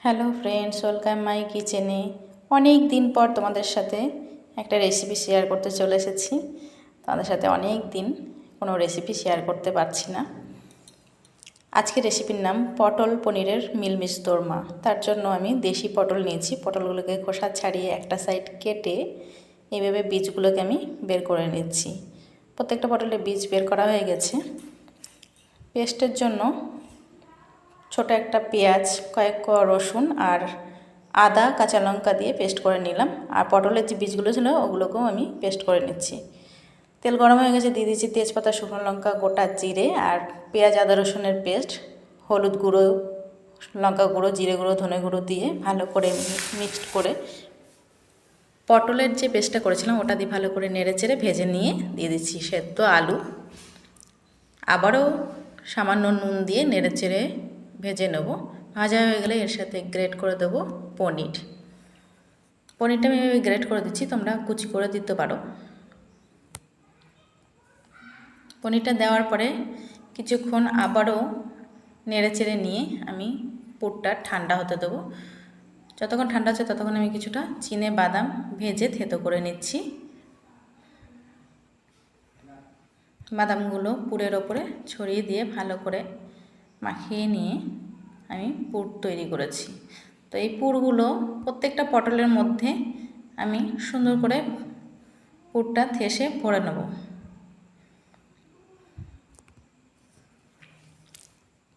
Hello friends, welcome my কিচেনে। অনেক দিন পর তোমাদের সাথে একটা রেসিপি শেয়ার করতে চলে এসেছি। তোমাদের সাথে অনেক দিন কোনো রেসিপি শেয়ার করতে পারছি না। আজকে রেসিপির নাম পটল পনিরের মিলমিশ দোরমা। তার জন্য আমি দেশি পটল নিয়েছি। পটলগুলোকে খোসা ছাড়িয়ে একটা সাইড কেটে এইভাবে বীজগুলোকে আমি বের করে নিচ্ছি। প্রত্যেকটা পটলের বীজ বের করা হয়ে গেছে। পেস্টের জন্য ছোট একটা পেঁয়াজ, কয়েক কোয়া রসুন আর আদা কাঁচা লঙ্কা দিয়ে পেস্ট করে নিলাম। আর পটলের যে বীজগুলো ছিল ওগুলোকেও আমি পেস্ট করে নিচ্ছি। তেল গরম হয়ে গেছে, দিয়ে দিচ্ছি তেজপাতা, শুকনো লঙ্কা, গোটা জিরে আর পেঁয়াজ আদা রসুনের পেস্ট, হলুদ গুঁড়ো, লঙ্কা গুঁড়ো, জিরে গুঁড়ো, ধনে গুঁড়ো দিয়ে ভালো করে মিক্সড করে পটলের যে পেস্টটা করেছিলাম ওটা দিয়ে ভালো করে নেড়ে চেড়ে ভেজে নিয়ে দিয়ে দিচ্ছি সেদ্ধ আলু। আবারও সামান্য নুন দিয়ে নেড়ে চেড়ে ভেজে নেব। ভাজা হয়ে গেলে এর সাথে গ্রেট করে দেবো পনিরটা আমি এভাবে গ্রেট করে দিচ্ছি, তোমরা কুচি করে দিতে পারো। পনিরটা দেওয়ার পরে কিছুক্ষণ আবারও নেড়ে চেড়ে নিয়ে আমি পুরটা ঠান্ডা হতে দেবো। যতক্ষণ ঠান্ডা হচ্ছে ততক্ষণ আমি কিছুটা চিনে বাদাম ভেজে থেতো করে নিচ্ছি। বাদামগুলো পুরের ওপরে ছড়িয়ে দিয়ে ভালো করে মাখিয়ে নিয়ে আমি পুর তৈরি করেছি। তো এই পুরগুলো প্রত্যেকটা পটলের মধ্যে আমি সুন্দর করে পুরটা ঠেসে ভরে নেব।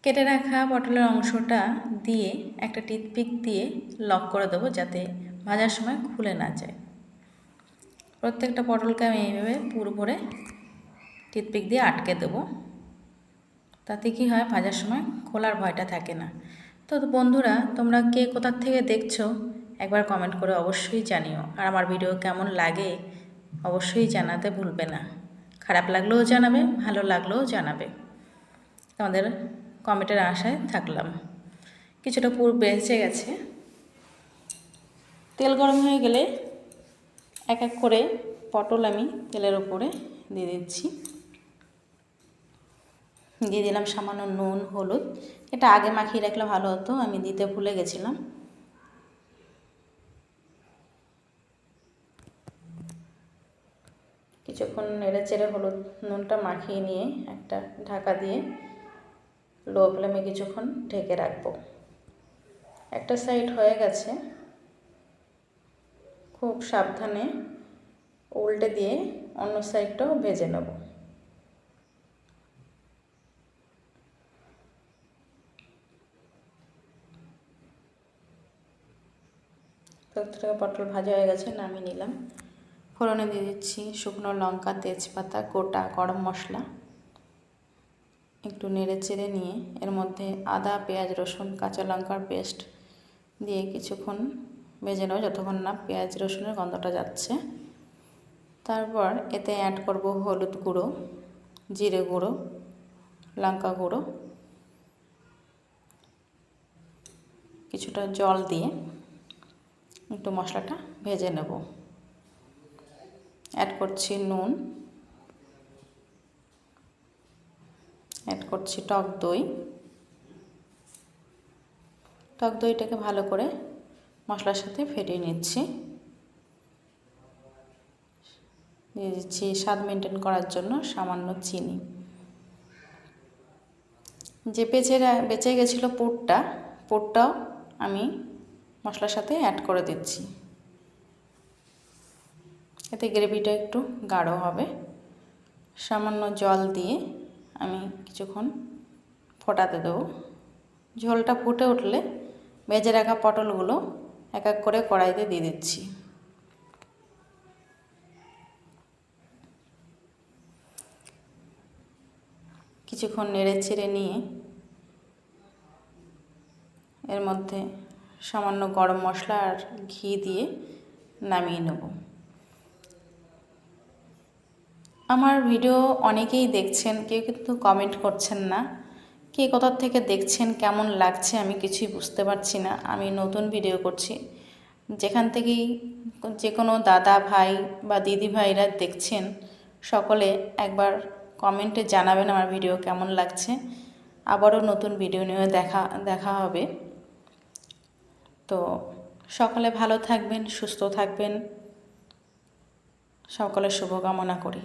কেটে রাখা পটলের অংশটা দিয়ে একটা টিথপিক দিয়ে লক করে দেবো যাতে ভাজার সময় খুলে না যায়। প্রত্যেকটা পটলকে আমি এইভাবে পুর ভরে টিথপিক দিয়ে আটকে দেবো। তাতে কি হয়, ভাজার সময় খোলার ভয়টা থাকে না। তো বন্ধুরা, তোমরা কে কোথার থেকে দেখছো একবার কমেন্ট করে অবশ্যই জানিও। আর আমার ভিডিও কেমন লাগে অবশ্যই জানাতে ভুলবে না। খারাপ লাগলেও জানাবে, ভালো লাগলেও জানাবে। তোমাদের কমেন্টের আশায় থাকলাম। কিছুটা পুর বেঁচে গেছে। তেল গরম হয়ে গেলে এক এক করে পটল আমি তেলের ওপরে দিয়ে দিচ্ছি। দিয়ে দিলাম সামান্য নুন, হলুদ। এটা আগে মাখিয়ে রাখলে ভালো হতো, আমি দিতে ভুলে গেছিলাম। কিছুক্ষণ নেড়ে চেড়ে হলুদ নুনটা মাখিয়ে নিয়ে একটা ঢাকা দিয়ে লো ফ্লেমে কিছুক্ষণ ঢেকে রাখবো। একটা সাইড হয়ে গেছে, খুব সাবধানে উল্টে দিয়ে অন্য সাইডটাও ভেজে নেব। প্রত্যেকটা পটল ভাজা হয়ে গেছে, নামিয়ে নিলাম। ফোড়নে দিয়ে দিচ্ছি শুকনো লঙ্কা, তেজপাতা, গোটা গরম মশলা। একটু নেড়ে চেড়ে নিয়ে এর মধ্যে আদা, পেঁয়াজ, রসুন, কাঁচা লঙ্কার পেস্ট দিয়ে কিছুক্ষণ ভেজে নেব যতক্ষণ না পেঁয়াজ রসুনের গন্ধটা যাচ্ছে। তারপর এতে অ্যাড করব হলুদ গুঁড়ো, জিরে গুঁড়ো, লঙ্কা গুঁড়ো, কিছুটা জল দিয়ে একটু মশলাটা ভেজে নেব। অ্যাড করছি নুন, অ্যাড করছি টক দই। টক দইটাকে ভালো করে মশলার সাথে ফেটিয়ে নিচ্ছি। দিয়ে দিচ্ছি স্বাদ মেনটেন করার জন্য সামান্য চিনি। যে বেঁচে গেছিলো পুরটাও আমি মশলার সাথে অ্যাড করে দিচ্ছি। এতে গ্রেভিটা একটু গাঢ় হবে। সামান্য জল দিয়ে আমি কিছুক্ষণ ফোটাতে দেবো। ঝোলটা ফুটে উঠলে ভেজে রাখা পটলগুলো এক এক করে কড়াইতে দিয়ে দিচ্ছি। কিছুক্ষণ নেড়ে চেড়ে নিয়ে এর মধ্যে সামান্য গরম মশলা আর ঘি দিয়ে নামিয়ে নেব। আমার ভিডিও অনেকেই দেখছেন, কেউ কিন্তু কমেন্ট করছেন না। কে কোথা থেকে দেখছেন, কেমন লাগছে আমি কিছুই বুঝতে পারছি না। আমি নতুন ভিডিও করছি। যেখান থেকেই যে কোনো দাদা ভাই বা দিদি ভাইরা দেখছেন সকলে একবার কমেন্টে জানাবেন আমার ভিডিও কেমন লাগছে। আবারও নতুন ভিডিও নিয়ে দেখা হবে। তো সকলে ভালো থাকবেন, সুস্থ থাকবেন, সকলের শুভকামনা করি।